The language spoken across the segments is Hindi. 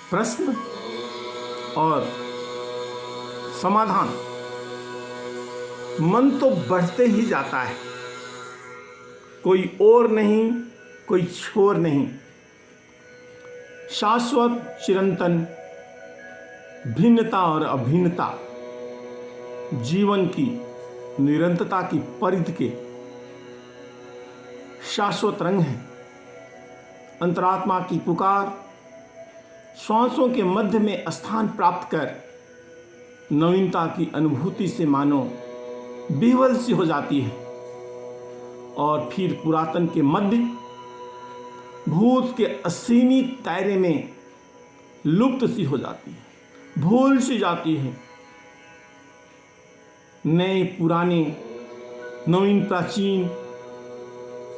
प्रश्न और समाधान, मन तो बढ़ते ही जाता है, कोई और नहीं, कोई छोर नहीं। शाश्वत चिरंतन भिन्नता और अभिन्नता जीवन की निरंतरता की परिधि के शाश्वत रंग है। अंतरात्मा की पुकार श्वासों के मध्य में स्थान प्राप्त कर नवीनता की अनुभूति से मानो विह्वल सी हो जाती है और फिर पुरातन के मध्य भूत के असीमित दायरे में लुप्त सी हो जाती है, भूल सी जाती है। नए पुराने, नवीन प्राचीन,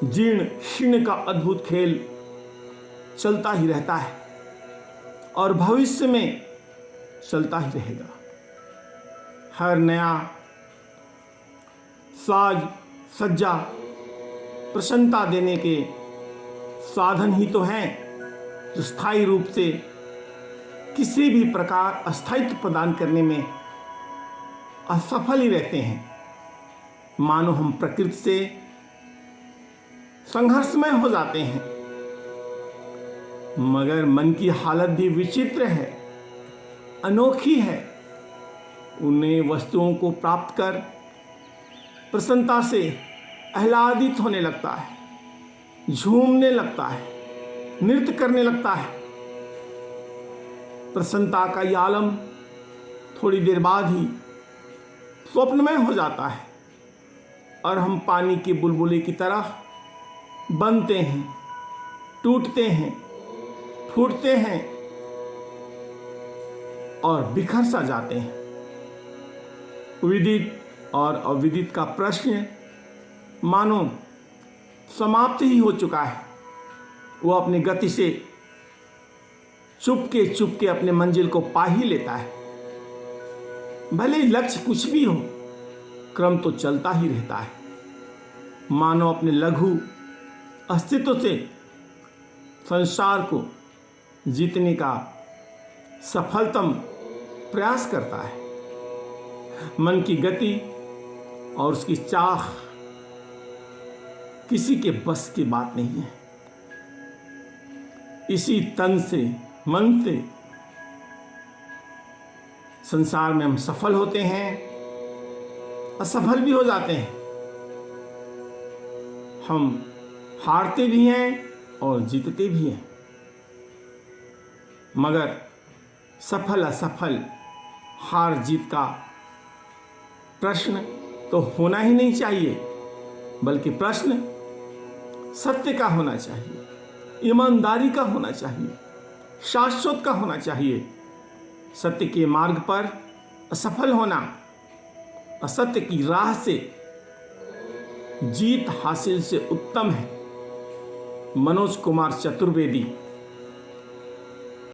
जीर्ण शीर्ण का अद्भुत खेल चलता ही रहता है और भविष्य में चलता ही रहेगा। हर नया साज सज्जा प्रसन्नता देने के साधन ही तो हैं जो स्थायी रूप से किसी भी प्रकार अस्थायित्व प्रदान करने में असफल ही रहते हैं। मानो हम प्रकृति से संघर्षमय हो जाते हैं, मगर मन की हालत भी विचित्र है, अनोखी है। उन्हें वस्तुओं को प्राप्त कर प्रसन्नता से आह्लादित होने लगता है, झूमने लगता है, नृत्य करने लगता है। प्रसन्नता का यह आलम थोड़ी देर बाद ही स्वप्नमय हो जाता है और हम पानी के बुलबुले की तरह बनते हैं, टूटते हैं, फूटते हैं और बिखर सा जाते हैं। विदित और अविदित का प्रश्न मानो समाप्त ही हो चुका है। वो अपनी गति से चुपके अपने मंजिल को पा ही लेता है। भले लक्ष्य कुछ भी हो, क्रम तो चलता ही रहता है। मानो अपने लघु अस्तित्व से संसार को जीतने का सफलतम प्रयास करता है। मन की गति और उसकी चाह किसी के बस की बात नहीं है। इसी तन से, मन से संसार में हम सफल होते हैं, असफल भी हो जाते हैं। हम हारते भी हैं और जीतते भी हैं, मगर सफल असफल, हार जीत का प्रश्न तो होना ही नहीं चाहिए, बल्कि प्रश्न सत्य का होना चाहिए, ईमानदारी का होना चाहिए, शाश्वत का होना चाहिए। सत्य के मार्ग पर असफल होना, असत्य की राह से जीत हासिल से उत्तम है। मनोज कुमार चतुर्वेदी।